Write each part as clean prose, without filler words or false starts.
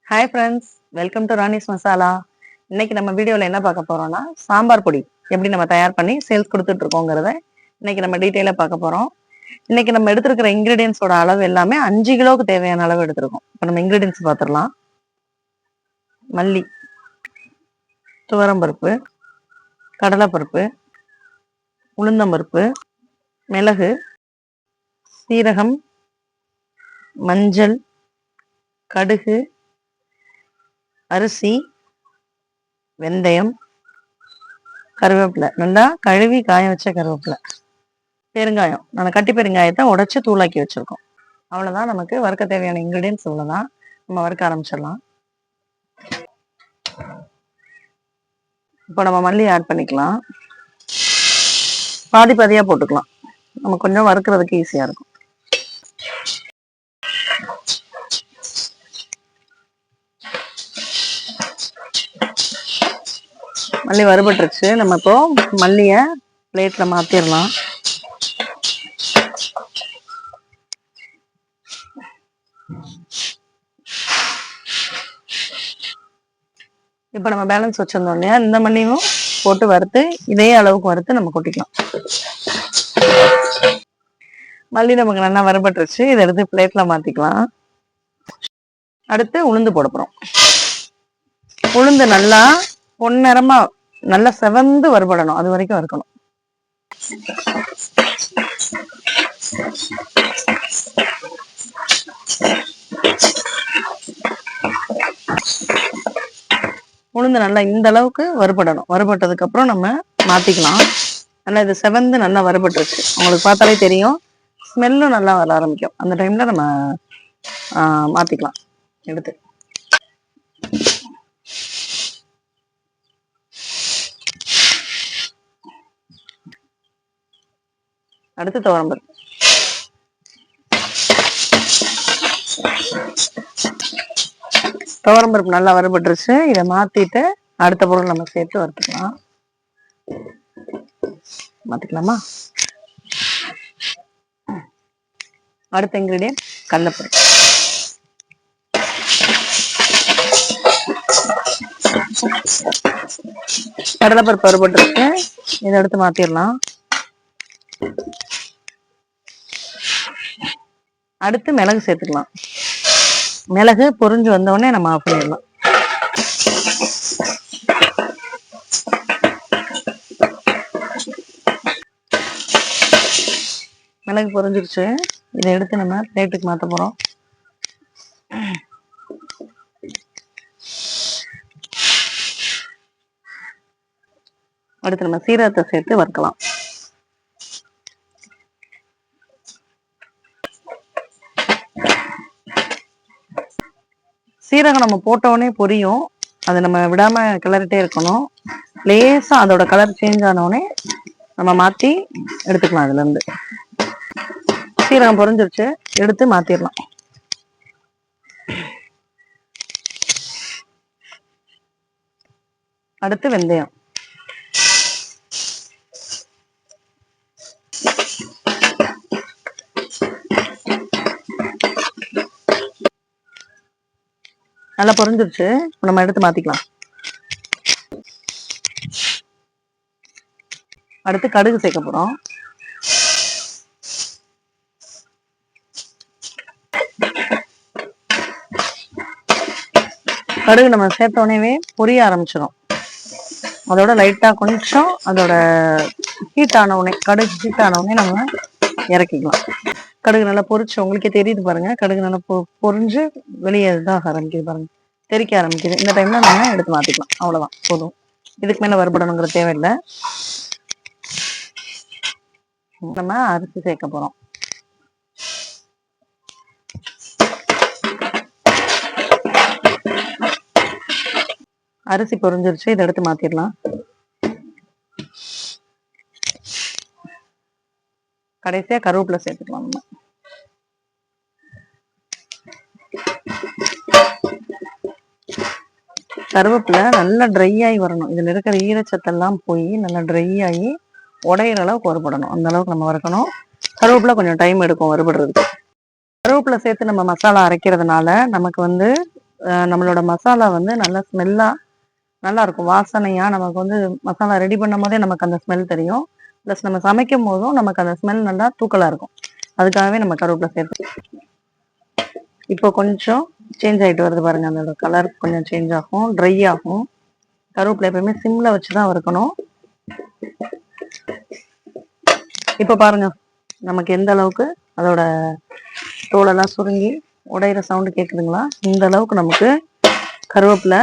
Hi friends, welcome to Rani's masala. இன்னைக்கு நம்ம வீடியோவில் என்ன பார்க்க போறோம்னா, சாம்பார் பொடி எப்படி நம்ம தயார் பண்ணி சேல்ஸ் கொடுத்துட்டு இருக்கோங்கிறத இன்னைக்கு நம்ம டீட்டெயிலாக பார்க்க போறோம். இன்னைக்கு நம்ம எடுத்துருக்கிற இன்கிரீடியன்ஸோட அளவு எல்லாமே 5 கிலோவுக்கு தேவையான அளவு எடுத்திருக்கோம். இப்போ நம்ம இன்கிரீடியன்ஸ் பார்த்துடலாம். மல்லி, துவரம்பருப்பு, கடலைப்பருப்பு, உளுந்தம்பருப்பு, மிளகு, சீரகம், மஞ்சள், கடுகு, அரிசி, வெந்தயம், கருவேப்பிலை, நல்லா கழுவி காய வச்ச கருவேப்பிலை, பெருங்காயம், நான் கட்டி பெருங்காயத்தை உடைச்சு தூளாக்கி வச்சிருக்கோம். அவ்வளவுதான், நமக்கு வறுக்க தேவையான இன்கிரீடியன்ஸ் இவ்வளவுதான். நம்ம வறுக்க ஆரம்பிச்சிடலாம். இப்போ நம்ம மல்லி ஆட் பண்ணிக்கலாம். பாதி பாதியா போட்டுக்கலாம், நம்ம கொஞ்சம் வறுக்கிறதுக்கு ஈஸியா இருக்கும். மல்லி வறுபட்டுருச்சு. நம்ம இப்போ மல்லிய பிளேட்ல மாத்திரலாம். இப்ப நம்ம பேலன்ஸ் வச்சிருந்தோம் இல்லையா, இந்த மல்லியும் போட்டு வறுத்து இதே அளவுக்கு வறுத்து நம்ம கொட்டிக்கலாம். மல்லி நமக்கு நல்லா வறுபட்டுருச்சு. இதை எடுத்து பிளேட்ல மாத்திக்கலாம். அடுத்து உளுந்து போட போறோம். உளுந்து நல்லா பொன்னிறமா நல்லா செவந்து வறுபடணும், அது வரைக்கும் வறுக்கணும். உளுந்து நல்லா இந்த அளவுக்கு வறுபடணும். வறுபட்டதுக்கு அப்புறம் நம்ம மாத்திக்கலாம். நல்லா இது செவந்து நல்லா வறுபட்டுருச்சு. உங்களுக்கு பார்த்தாலே தெரியும், ஸ்மெல்லும் நல்லா வர ஆரம்பிக்கும். அந்த டைம்ல நம்ம மாத்திக்கலாம் எடுத்து. அடுத்து துவரம்பருப்பு. துவரம்பருப்பு நல்லா வறுபட்டுருச்சு. இதை மாத்திட்டு அடுத்த பொருள் நம்ம சேர்த்து வறுத்துக்கலாம். மாத்திக்கலாமா? அடுத்த இன்கிரீடியன்ட் கடலைப்பருப்பு. கடலைப்பருப்பு வறுபட்டுருக்கு. இதை எடுத்து மாத்திரலாம். அடுத்து மிளகு சேர்த்துக்கலாம். மிளகு பொரிஞ்சு வந்தோடனே நம்ம ஆஃப் பண்ணிடலாம். மிளகு பொரிஞ்சிருச்சு. இதை எடுத்து நம்ம பிளேட்டுக்கு மாத்த போறோம். அடுத்து நம்ம சீரகத்தை சேர்த்து வறுக்கலாம். சீரகம் நம்ம போட்டோடனே பொரியும், அதை நம்ம விடாம கிளறிட்டே இருக்கணும். லேசா அதோட கலர் சேஞ்ச் ஆனோடனே நம்ம மாத்தி எடுத்துக்கலாம். அதுல இருந்து சீரகம் பொரிஞ்சிருச்சு, எடுத்து மாத்திரலாம். அடுத்து வெந்தயம். நல்லா பொரிஞ்சிருச்சு. நம்ம எடுத்து மாத்திக்கலாம். அடுத்து கடுகு சேர்க்க போறோம். கடுகு நம்ம சேர்த்த உடனே பொரிய ஆரம்பிச்சிடும். அதோட லைட்டா கொஞ்சம் அதோட ஹீட் ஆன உடனே, கடுகு ஹீட் ஆன உடனே நம்ம இறக்கிக்கலாம். கடுகு நல்லா பொரிச்சு, உங்களுக்கே தெரியுது பாருங்க, கடுகு நல்லா பொரிஞ்சு வெளியே இதாக ஆரம்பிக்குது பாருங்க, தெறிக்க ஆரம்பிக்குது. இந்த டைம்ல நம்ம எடுத்து மாத்திக்கலாம். அவ்வளவுதான், போதும். இதுக்கு மேல வறுபடணுங்கிற தேவையில்லை. நம்ம அரிசி சேர்க்க போறோம். அரிசி பொரிஞ்சிருச்சு. இதை எடுத்து மாத்திரலாம். கடைசியா கருவேப்பிலை சேர்த்துக்கலாம். நம்ம கருவேப்பிலை நல்லா ட்ரை ஆகி வரணும். இதுல இருக்கிற ஈரச்சத்தெல்லாம் போய் நல்லா ட்ரை ஆகி உடையிற அளவுக்கு வறுபடணும். அந்த அளவுக்கு நம்ம வறுக்கணும். கருவேப்பிலை கொஞ்சம் டைம் எடுக்கும் வறுபடுறதுக்கு. கருவேப்பிலை சேர்த்து நம்ம மசாலா அரைக்கிறதுனால நமக்கு நம்மளோட மசாலா வந்து நல்லா ஸ்மெல்லா நல்லா இருக்கும், வாசனையா. நமக்கு வந்து மசாலா ரெடி பண்ணும் போதே நமக்கு அந்த ஸ்மெல் தெரியும். ப்ளஸ் நம்ம சமைக்கும் போதும் நமக்கு அந்த ஸ்மெல் நல்லா தூக்கலா இருக்கும். அதுக்காகவே நம்ம கருவேப்பிலை சேர்த்து. இப்போ கொஞ்சம் சேஞ்ச் ஆயிட்டு வருது பாருங்க, அதோட கலர் கொஞ்சம் சேஞ்ச் ஆகும், ட்ரை ஆகும். கருவேப்பிலை எப்பயுமே சிம்ல வச்சுதான் வறுக்கணும். இப்போ பாருங்க நமக்கு எந்த அளவுக்கு அதோட தோலெல்லாம் சுருங்கி உடையிற சவுண்டு கேட்குதுங்களா? இந்த அளவுக்கு நமக்கு கருவேப்பிலை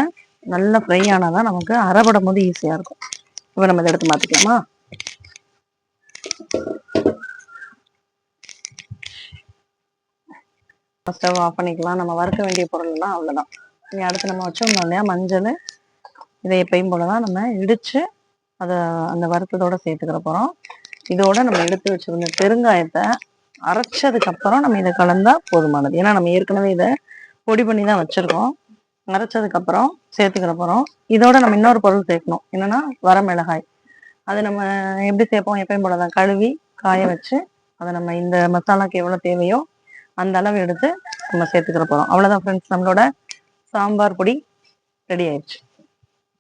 நல்லா ஃப்ரை ஆனாதான் நமக்கு அரைபடும் போது ஈஸியா இருக்கும். இப்போ நம்ம இதை எடுத்து மாத்திக்கலாமா? ஸ்டவ் ஆஃப் பண்ணிக்கலாம். நம்ம வறுக்க வேண்டிய பொருள் எல்லாம் அவ்வளவுதான். இனி அடுத்து நம்ம வச்சோம்னா இல்லையா மஞ்சள், இதை எப்பயும் போலதான் நம்ம இடிச்சு அதை அந்த வறுத்ததோட சேர்த்துக்கிற போறோம். இதோட நம்ம எடுத்து வச்சிருந்த பெருங்காயத்தை அரைச்சதுக்கு அப்புறம் நம்ம இதை கலந்தா போதுமானது. ஏன்னா நம்ம ஏற்கனவே இதை பொடி பண்ணி தான் வச்சிருக்கோம். அரைச்சதுக்கு அப்புறம் சேர்த்துக்கிற போறோம். இதோட நம்ம இன்னொரு பொருள் சேர்க்கணும், என்னன்னா வரமிளகாய். அது நம்ம எப்படி சேர்ப்போம்? எப்பயும் போலதான் கழுவி காய வச்சு அதை நம்ம இந்த மசாலாக்கு எவ்வளவு தேவையோ அந்த அளவு எடுத்து நம்ம சேர்த்துக்கிற போறோம். அவ்வளவுதான் ஃப்ரெண்ட்ஸ், நம்மளோட சாம்பார் பொடி ரெடி ஆயிடுச்சு.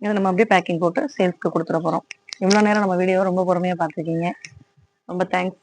இதை நம்ம அப்படியே பேக்கிங் போட்டு சேல்ஸ்க்கு கொடுத்துட போறோம். இவ்வளவு நேரம் நம்ம வீடியோ ரொம்ப பொறுமையா பார்த்துருக்கீங்க. ரொம்ப தேங்க்ஸ்.